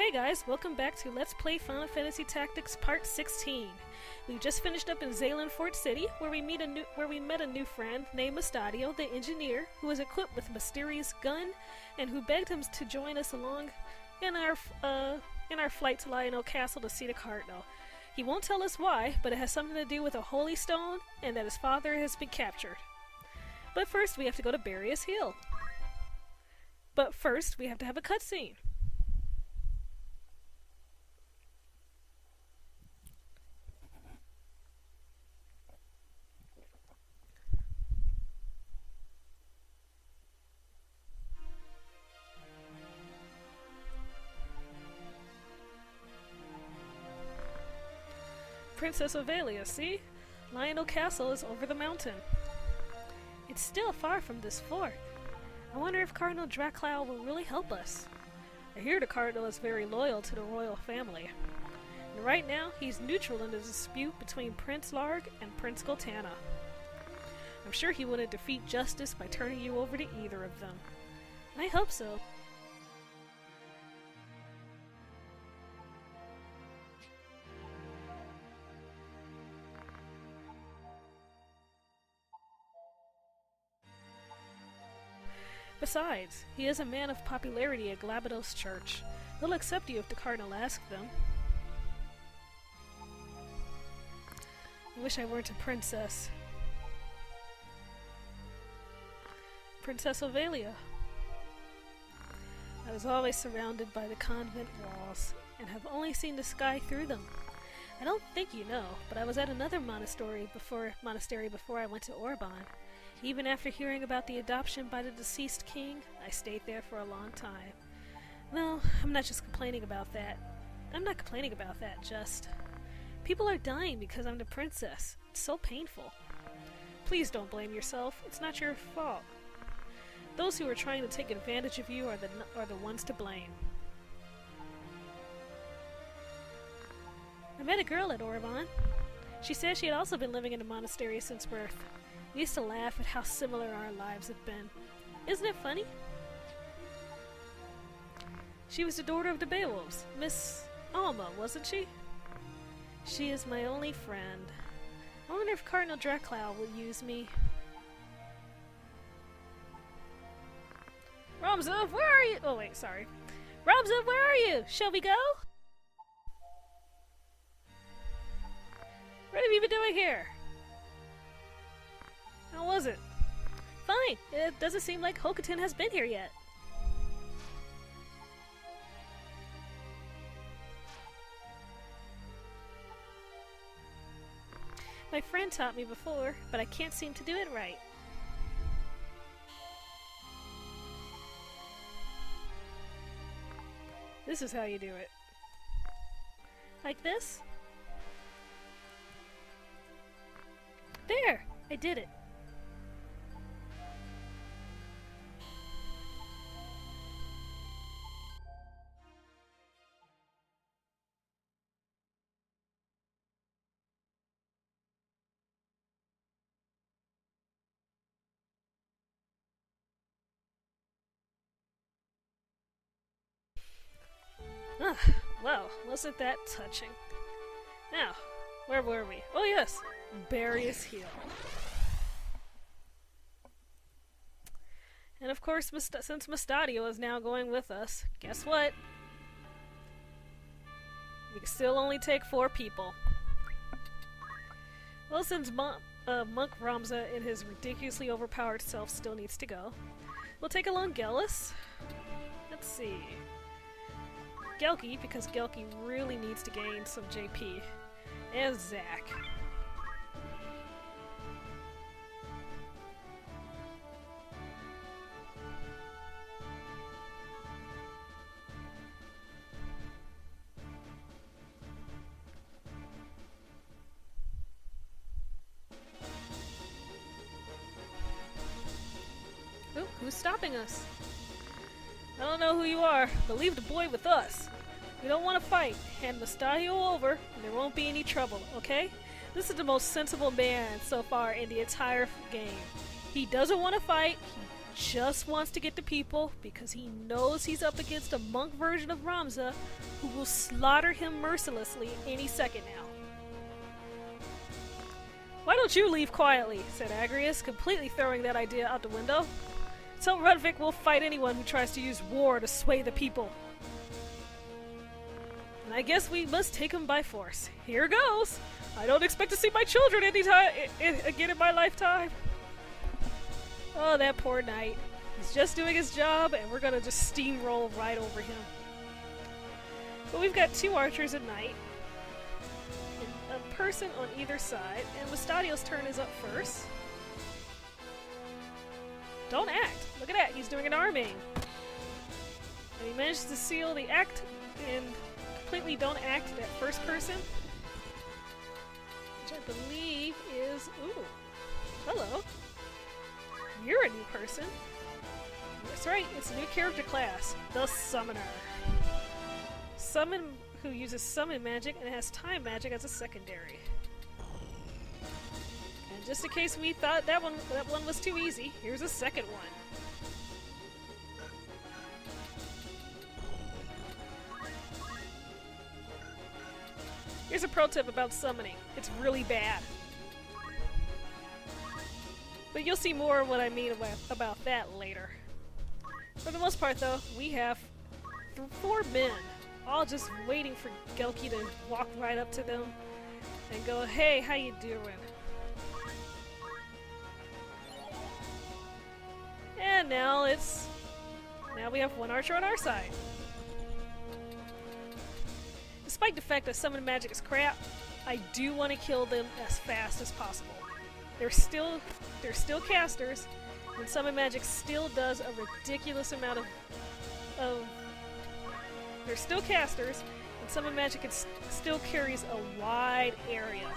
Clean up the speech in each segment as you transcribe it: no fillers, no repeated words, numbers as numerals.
Hey guys, welcome back to Let's Play Final Fantasy Tactics Part 16. We just finished up in Zaylan Fort City, where we met a new friend named Mustadio, the engineer, who was equipped with a mysterious gun, and who begged him to join us along in our flight to Lionel Castle to see the Cardinal. He won't tell us why, but it has something to do with a holy stone, and that his father has been captured. But first, we have to go to Barius Hill. But first, we have to have a cutscene. Princess Ovelia, see? Lionel Castle is over the mountain. It's still far from this fort. I wonder if Cardinal Draclau will really help us. I hear the Cardinal is very loyal to the royal family. And right now, he's neutral in the dispute between Prince Larg and Prince Goltana. I'm sure he wouldn't defeat justice by turning you over to either of them. I hope so. Besides, he is a man of popularity at Glabados Church. They'll accept you if the Cardinal asks them. I wish I weren't a princess. Princess Ovelia. I was always surrounded by the convent walls, and have only seen the sky through them. I don't think you know, but I was at another monastery before I went to Orban. Even after hearing about the adoption by the deceased king, I stayed there for a long time. No, I'm not complaining about that, just... People are dying because I'm the princess. It's so painful. Please don't blame yourself. It's not your fault. Those who are trying to take advantage of you are the ones to blame. I met a girl at Orban. She said she had also been living in a monastery since birth. We used to laugh at how similar our lives have been. Isn't it funny? She was the daughter of the Beowulfs, Miss Alma, wasn't she? She is my only friend. I wonder if Cardinal Draclau will use me. Ramza, where are you? Oh wait, sorry. Ramza, where are you? Shall we go? What have you been doing here? How was it? Fine. It doesn't seem like Hokuton has been here yet. My friend taught me before, but I can't seem to do it right. This is how you do it. Like this? There! I did it. Well, wasn't that touching? Now, where were we? Oh yes, Barius Hill. And of course, since Mustadio is now going with us, guess what? We can still only take 4 people. Well, since Monk Ramza and his ridiculously overpowered self still needs to go, we'll take along Gellis. Let's see. Gelki, because Gelki really needs to gain some JP. And Zack. Oh, who's stopping us? I don't know who you are, but leave the boy with us. We don't want to fight. Hand Mustadio over, and there won't be any trouble, okay? This is the most sensible man so far in the entire game. He doesn't want to fight, just wants to get to people because he knows he's up against a monk version of Ramza who will slaughter him mercilessly any second now. Why don't you leave quietly, said Agrius, completely throwing that idea out the window. Tell Rudvik we'll fight anyone who tries to use war to sway the people. And I guess we must take him by force. Here goes! I don't expect to see my children again in my lifetime. Oh, that poor knight. He's just doing his job, and we're gonna just steamroll right over him. But we've got 2 archers at night, and a person on either side, and Mustadio's turn is up first. Don't act! Look at that, he's doing an arming. And he managed to seal the act and completely don't act that first person. Which I believe is... Ooh. Hello. You're a new person. That's right, it's a new character class. The Summoner. Summon who uses summon magic and has time magic as a secondary. And just in case we thought that one was too easy, here's a second one. Here's a pro tip about summoning. It's really bad. But you'll see more of what I mean about that later. For the most part though, we have 4 men, all just waiting for Gelki to walk right up to them and go, hey, how you doing? And now we have 1 archer on our side. Despite the fact that summon magic is crap, I do want to kill them as fast as possible. They're still casters, and summon magic still does a ridiculous amount of they're still casters, and summon magic still carries a wide area.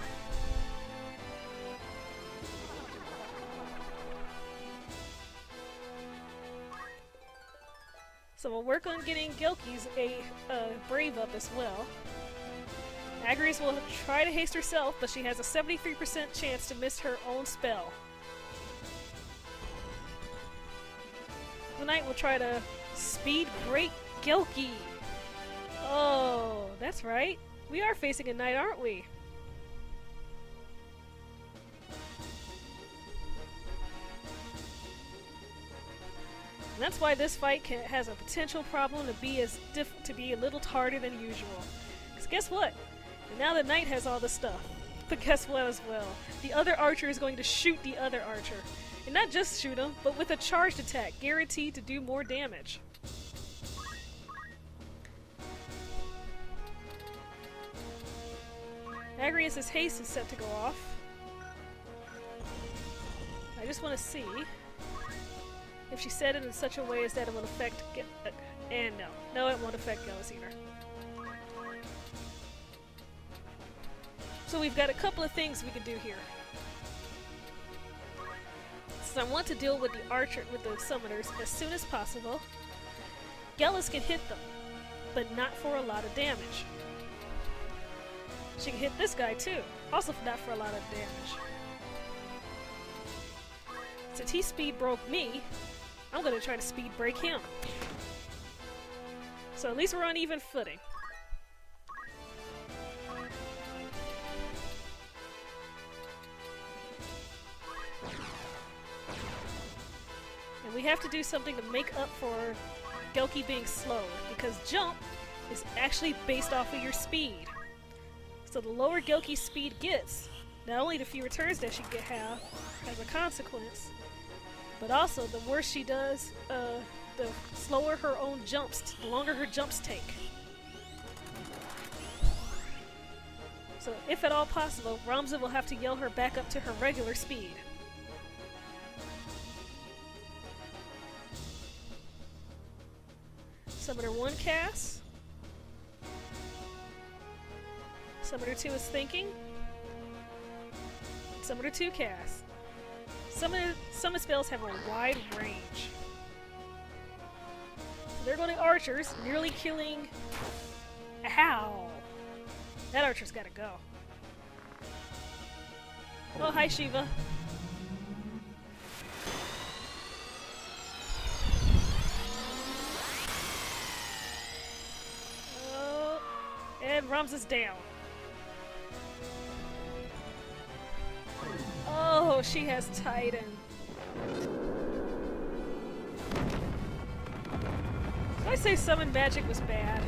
So we'll work on getting Gelki's brave up as well. Agrius will try to haste herself, but she has a 73% chance to miss her own spell. The knight will try to speed break Gelki. Oh, that's right. We are facing a knight, aren't we? And that's why this fight has a potential problem to be a little harder than usual. Because guess what? And now the knight has all the stuff. But guess what as well? The other archer is going to shoot the other archer. And not just shoot him, but with a charged attack, guaranteed to do more damage. Agrius' haste is set to go off. I just want to see if she said it in such a way as that it will affect and no, it won't affect Gillis either. So we've got a couple of things we could do here. Since I want to deal with the summoners as soon as possible, Gillis can hit them, but not for a lot of damage. She can hit this guy too, also not for a lot of damage. Since he speed broke me, I'm going to try to speed break him. So at least we're on even footing. And we have to do something to make up for Gelki being slow, because jump is actually based off of your speed. So the lower Gelki's speed gets, not only the fewer turns that she have as a consequence, but also the worse she does, the slower her own jumps, the longer her jumps take. So if at all possible, Ramza will have to yell her back up to her regular speed. Summoner 1 casts. Summoner 2 is thinking. Summoner 2 casts. Summon spells have a wide range. So they're going to archers, nearly killing... Ow! That archer's gotta go. Oh, hi Shiva. And Ramses down. Oh, she has Titan. Did I say summon magic was bad?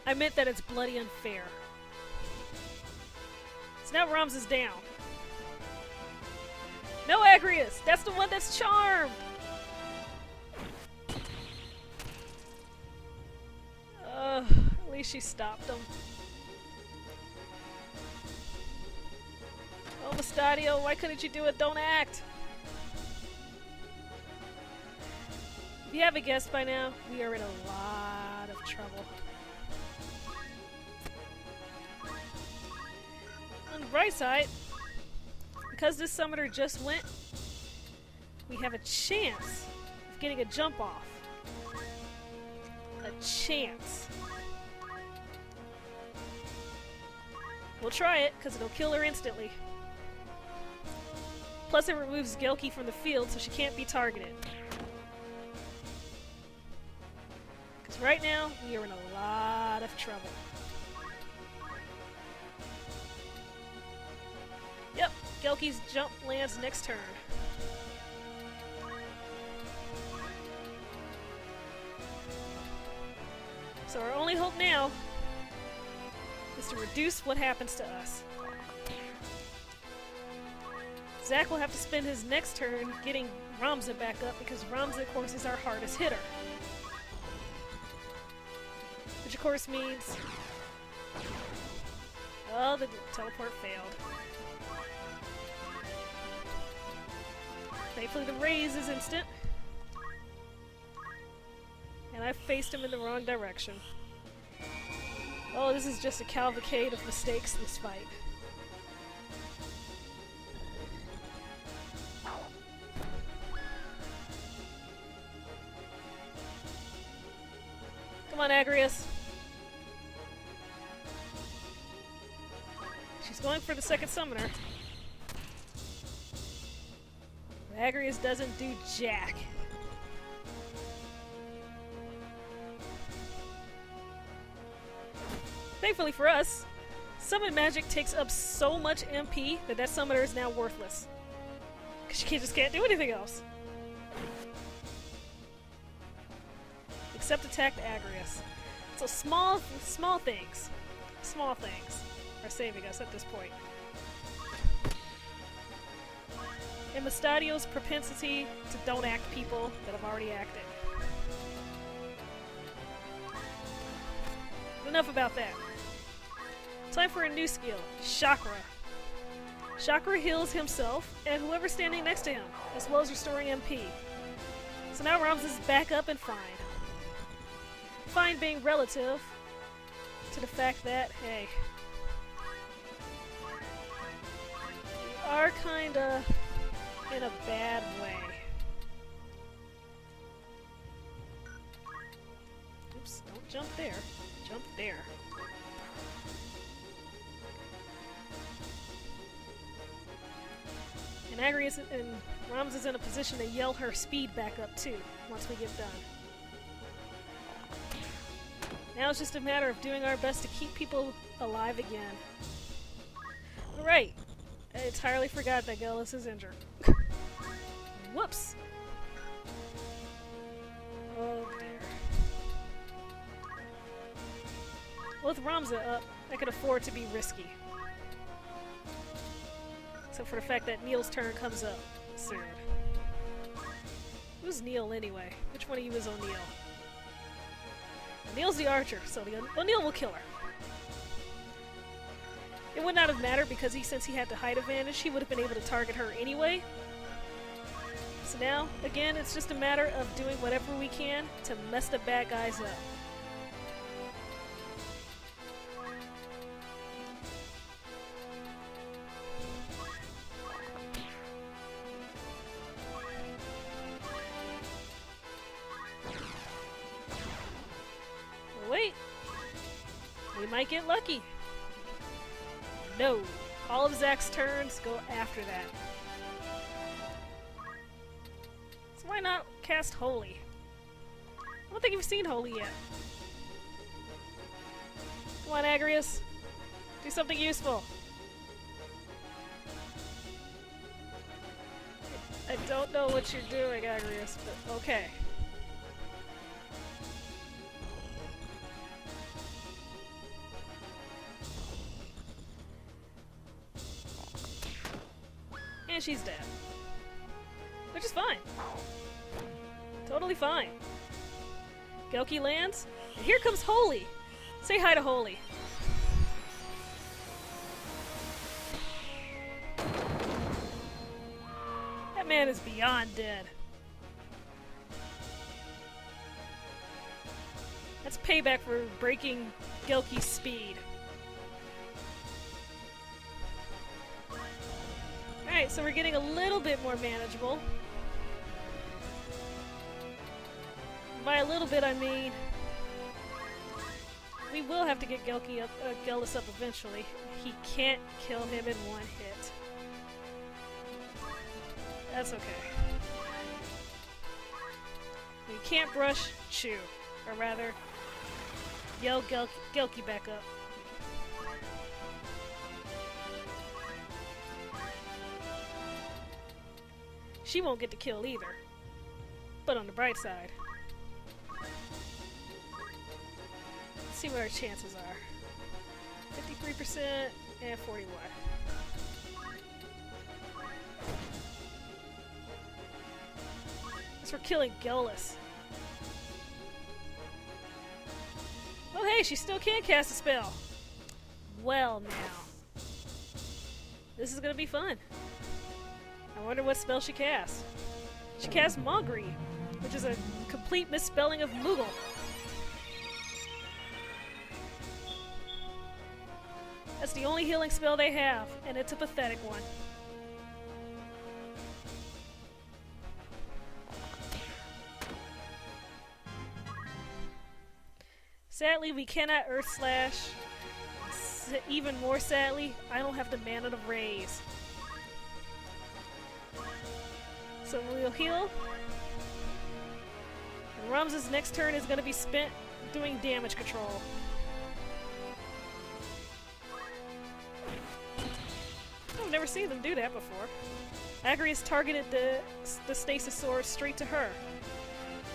I meant that it's bloody unfair. So now Ramses down. No, Agrius! That's the one that's charmed! At least she stopped him. Oh, Mustadio, why couldn't you do it? Don't act! If you haven't guessed by now, we are in a lot of trouble. On the bright side, because this summoner just went, we have a chance of getting a jump off. A chance. We'll try it, because it'll kill her instantly. Plus it removes Gelki from the field, so she can't be targeted. Because right now, we are in a lot of trouble. Yep, Gelki's jump lands next turn. So our only hope now is to reduce what happens to us. Zack will have to spend his next turn getting Ramza back up because Ramza, of course, is our hardest hitter. Which, of course, means... Oh, the teleport failed. Thankfully, the raise is instant. And I faced him in the wrong direction. Oh, this is just a cavalcade of mistakes, this fight. Come on, Agrius. She's going for the second summoner. But Agrius doesn't do jack. Thankfully for us, summon magic takes up so much MP that that summoner is now worthless. Because she just can't do anything else. Except attack the Agrius. So small things are saving us at this point. And Mustadio's propensity to don't act people that have already acted. Enough about that. Time for a new skill, Chakra. Chakra heals himself and whoever's standing next to him, as well as restoring MP. So now Ramses is back up and fine. Fine being relative to the fact that, hey, we are kinda in a bad way. Oops, don't jump there. Jump there. And Agrius and Rams is in a position to yell her speed back up too, once we get done. Now it's just a matter of doing our best to keep people alive again. Alright, I entirely forgot that Gellus is injured. Whoops! Oh dear. With Ramza up, I could afford to be risky. Except for the fact that Neil's turn comes up soon. Who's Neil anyway? Which one of you is O'Neil? Neil's the archer, so O'Neil will kill her. It would not have mattered because since he had the height advantage, he would have been able to target her anyway. So now, again, it's just a matter of doing whatever we can to mess the bad guys up. Wait! We might get lucky. No! All of Zack's turns go after that. So why not cast Holy? I don't think you've seen Holy yet. Come on, Agrius. Do something useful. I don't know what you're doing, Agrius, but okay. And she's dead. Which is fine. Totally fine. Gelki lands, and here comes Holy. Say hi to Holy. That man is beyond dead. That's payback for breaking Gelki's speed. Alright, so we're getting a little bit more manageable. By a little bit, I mean we will have to get Gelus up eventually. He can't kill him in one hit. That's okay. We can't brush, chew. Or rather, yell Gelki back up. She won't get to kill either. But on the bright side, let's see what our chances are. 53% and 41. As for killing Gelus. Oh hey, she still can cast a spell. Well now. This is gonna be fun. I wonder what spell she casts. She casts Mogri, which is a complete misspelling of Moogle. That's the only healing spell they have, and it's a pathetic one. Sadly, we cannot Earth Slash. Even more sadly, I don't have the mana to raise. So we'll heal. And Ramses' next turn is going to be spent doing damage control. I've never seen them do that before. Agrius targeted the stasis sword straight to her.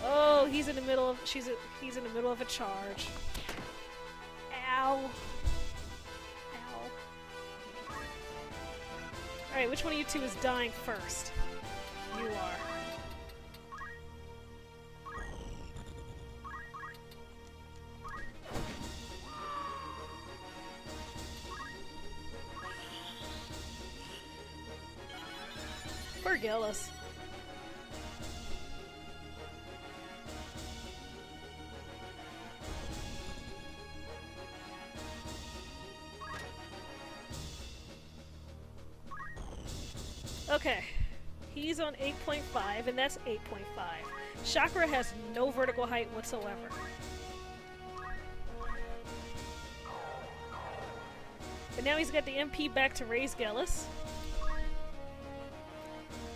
Oh, he's in the middle of he's in the middle of a charge. Ow. Ow. Alright, which one of you two is dying first? You are. Poor Gelus. Okay. He's on 8.5, and that's 8.5. Chakra has no vertical height whatsoever. But now he's got the MP back to raise Gelus.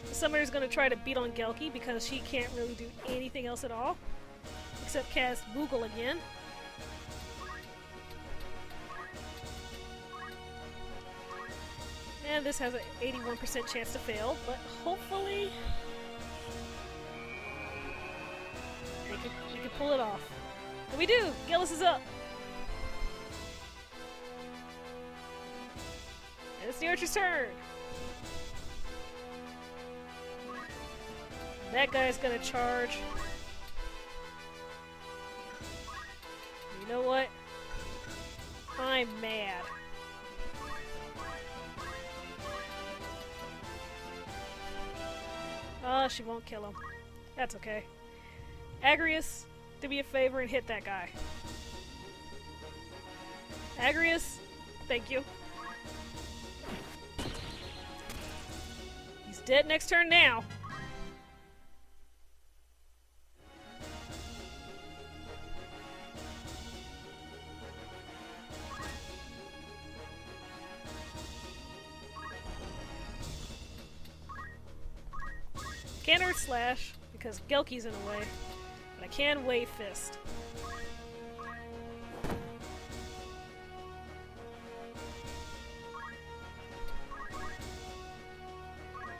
The summoner's gonna try to beat on Gelki because she can't really do anything else at all. Except cast Moogle again. And this has an 81% chance to fail, but hopefully we can pull it off. And we do! Gelus is up! And it's the Archer's turn! That guy's gonna charge. You know what? I'm mad. Oh, she won't kill him. That's okay. Agrius, do me a favor and hit that guy. Agrius, thank you. He's dead next turn now. Can't Earth Slash, because Gelki's in the way. But I can Wave Fist.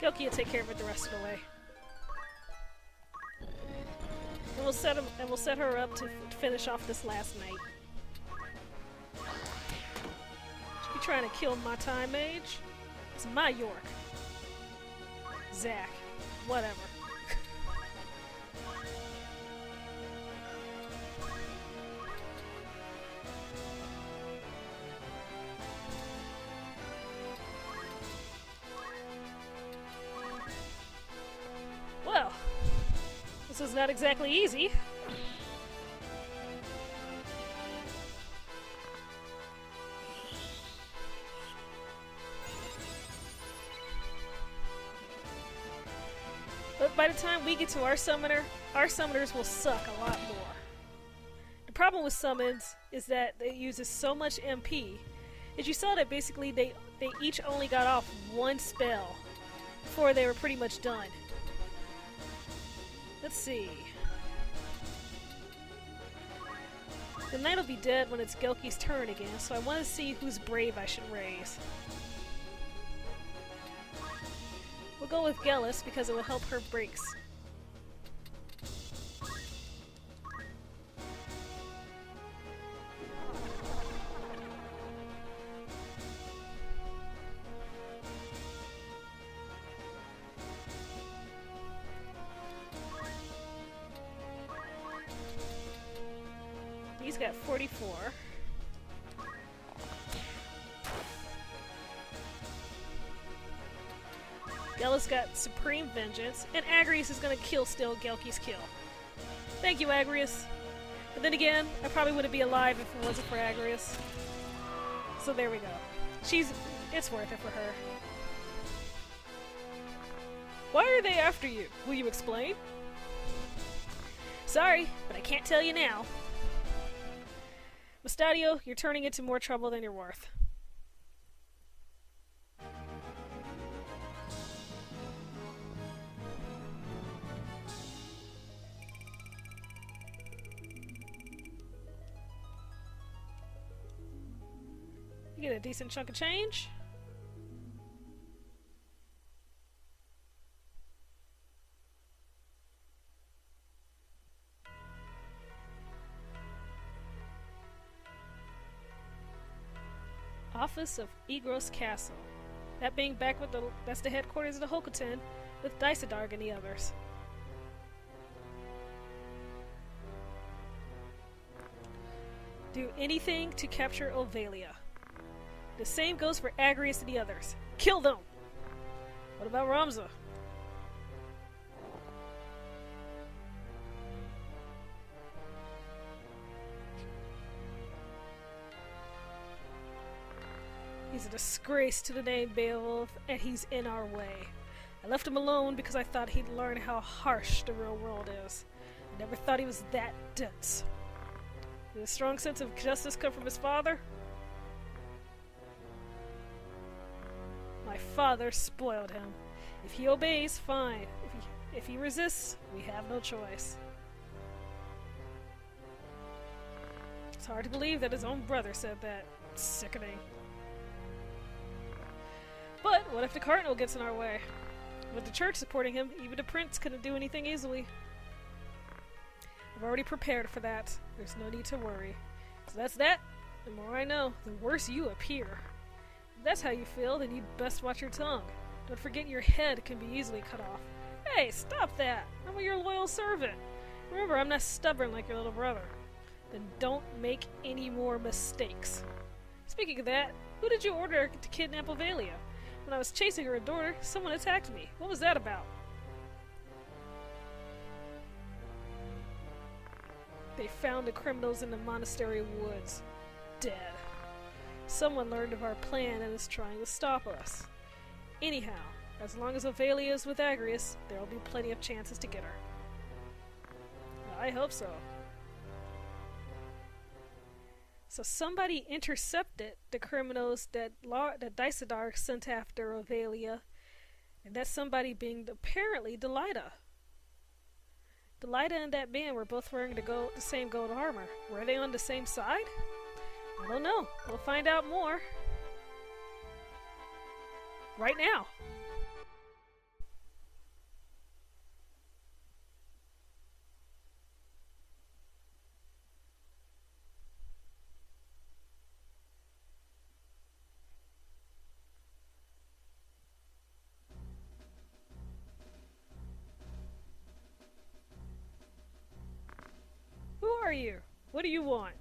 Gilky will take care of it the rest of the way. And we'll set her up to finish off this last night. You trying to kill my time mage? It's my York. Zack. Whatever. Well, this was not exactly easy. But by the time we get to our summoners will suck a lot more. The problem with summons is that it uses so much MP. As you saw that basically they each only got off one spell before they were pretty much done. Let's see. The knight will be dead when it's Gelky's turn again, so I want to see whose brave I should raise. We'll go with Gellis because it will help her breaks. He's got 44. Gella's got Supreme Vengeance, and Agrius is gonna steal Gelky's kill. Thank you, Agrius. But then again, I probably wouldn't be alive if it wasn't for Agrius. So there we go. It's worth it for her. Why are they after you? Will you explain? Sorry, but I can't tell you now. Mustadio, you're turning into more trouble than you're worth. You get a decent chunk of change. Office of Egros Castle. That being back with that's the headquarters of the Hokuten, with Dysadarg and the others. Do anything to capture Ovalia. The same goes for Agrius and the others. Kill them! What about Ramza? He's a disgrace to the name Beowulf, and he's in our way. I left him alone because I thought he'd learn how harsh the real world is. I never thought he was that dense. Did a strong sense of justice come from his father? My father spoiled him. If he obeys, fine. If he resists, we have no choice. It's hard to believe that his own brother said that. It's sickening. But what if the Cardinal gets in our way? With the church supporting him, even the prince couldn't do anything easily. I've already prepared for that. There's no need to worry. So that's that. The more I know, the worse you appear. If that's how you feel, then you'd best watch your tongue. Don't forget your head can be easily cut off. Hey, stop that! I'm your loyal servant. Remember, I'm not stubborn like your little brother. Then don't make any more mistakes. Speaking of that, who did you order to kidnap Ovalia? When I was chasing her daughter, someone attacked me. What was that about? They found the criminals in the monastery woods. Dead. Someone learned of our plan and is trying to stop us. Anyhow, as long as Ovalia is with Agrius, there will be plenty of chances to get her. I hope so. So somebody intercepted the criminals that Dysadarg sent after Ovalia, and that somebody being apparently Delida. Delida and that man were both wearing the same gold armor. Were they on the same side? I don't know. We'll find out more. Right now. Who are you? What do you want?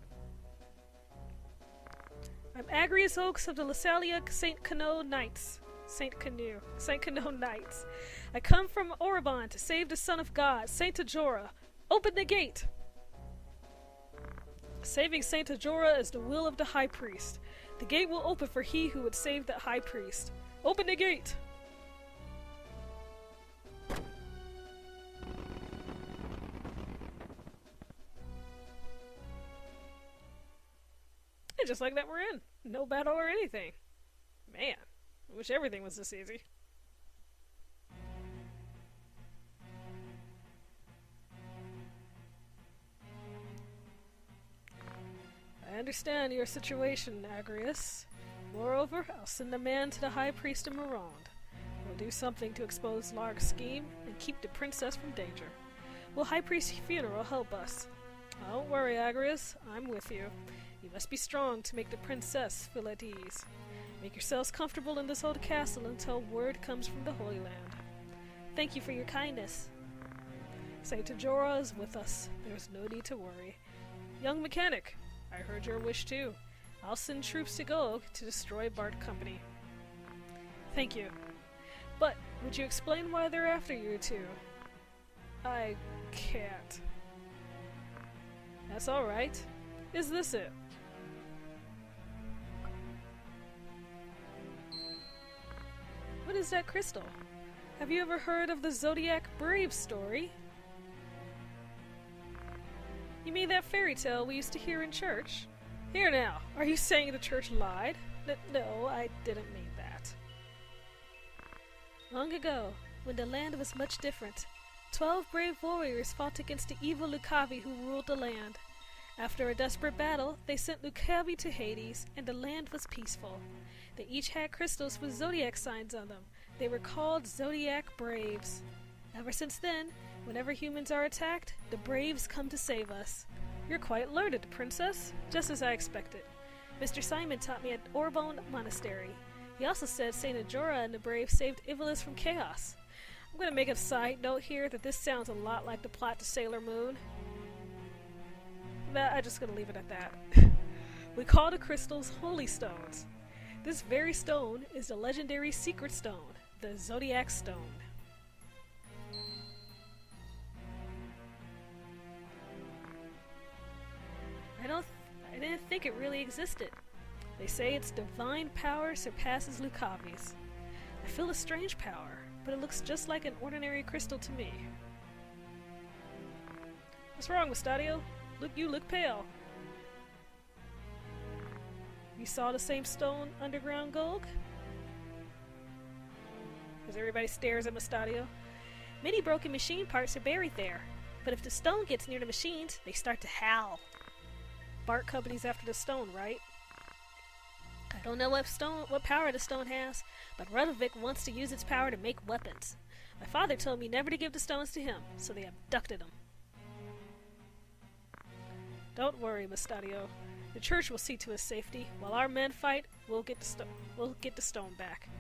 I'm Agrius Oaks of the Lasalia St. Cano Knights. St. Cano Knights. I come from Orobon to save the Son of God, Saint Ajora. Open the gate! Saving Saint Ajora is the will of the High Priest. The gate will open for he who would save the High Priest. Open the gate! And just like that, we're in. No battle or anything. Man, I wish everything was this easy. I understand your situation, Agrius. Moreover, I'll send a man to the High Priest of Mirande. We'll do something to expose Larg's scheme and keep the princess from danger. Will High Priest's funeral help us? Don't worry, Agrius. I'm with you. You must be strong to make the princess feel at ease. Make yourselves comfortable in this old castle until word comes from the Holy Land. Thank you for your kindness. Saint Ajora is with us. There's no need to worry. Young mechanic, I heard your wish too. I'll send troops to Gog to destroy Bart Company. Thank you. But, would you explain why they're after you two? I can't. That's alright. Is this it? What is that crystal? Have you ever heard of the Zodiac Brave story? You mean that fairy tale we used to hear in church? Here now, are you saying the church lied? No, I didn't mean that. Long ago, when the land was much different, 12 brave warriors fought against the evil Lucavi who ruled the land. After a desperate battle, they sent Lucavi to Hades, and the land was peaceful. They each had crystals with zodiac signs on them. They were called Zodiac Braves. Ever since then, whenever humans are attacked, the Braves come to save us. You're quite learned, Princess, just as I expected. Mr. Simon taught me at Orbon Monastery. He also said Saint Ajora and the Braves saved Ivalis from chaos. I'm going to make a side note here that this sounds a lot like the plot to Sailor Moon. But I'm just going to leave it at that. We call the crystals Holy Stones. This very stone is the legendary secret stone, the Zodiac Stone. I didn't think it really existed. They say its divine power surpasses Lucavi's. I feel a strange power, but it looks just like an ordinary crystal to me. What's wrong, Mustadio? You look pale. You saw the same stone underground, Gulg? As everybody stares at Mustadio. Many broken machine parts are buried there, but if the stone gets near the machines, they start to howl. Bart Company's after the stone, right? I don't know what power the stone has, but Radovic wants to use its power to make weapons. My father told me never to give the stones to him, so they abducted him. Don't worry, Mustadio. The church will see to his safety. While our men fight, we'll get the stone back.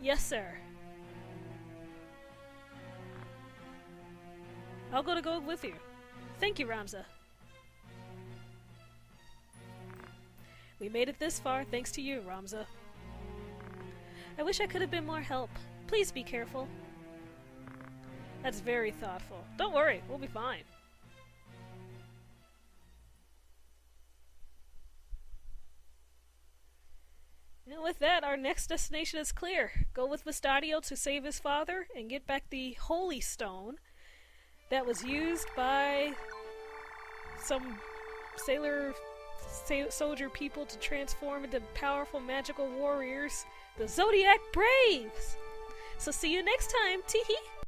Yes, sir. I'll go to Gog with you. Thank you, Ramza. We made it this far thanks to you, Ramza. I wish I could have been more help. Please be careful. That's very thoughtful. Don't worry, we'll be fine. And with that, our next destination is clear. Go with Mustadio to save his father and get back the Holy Stone that was used by some soldier people to transform into powerful magical warriors, the Zodiac Braves. So see you next time, teehee!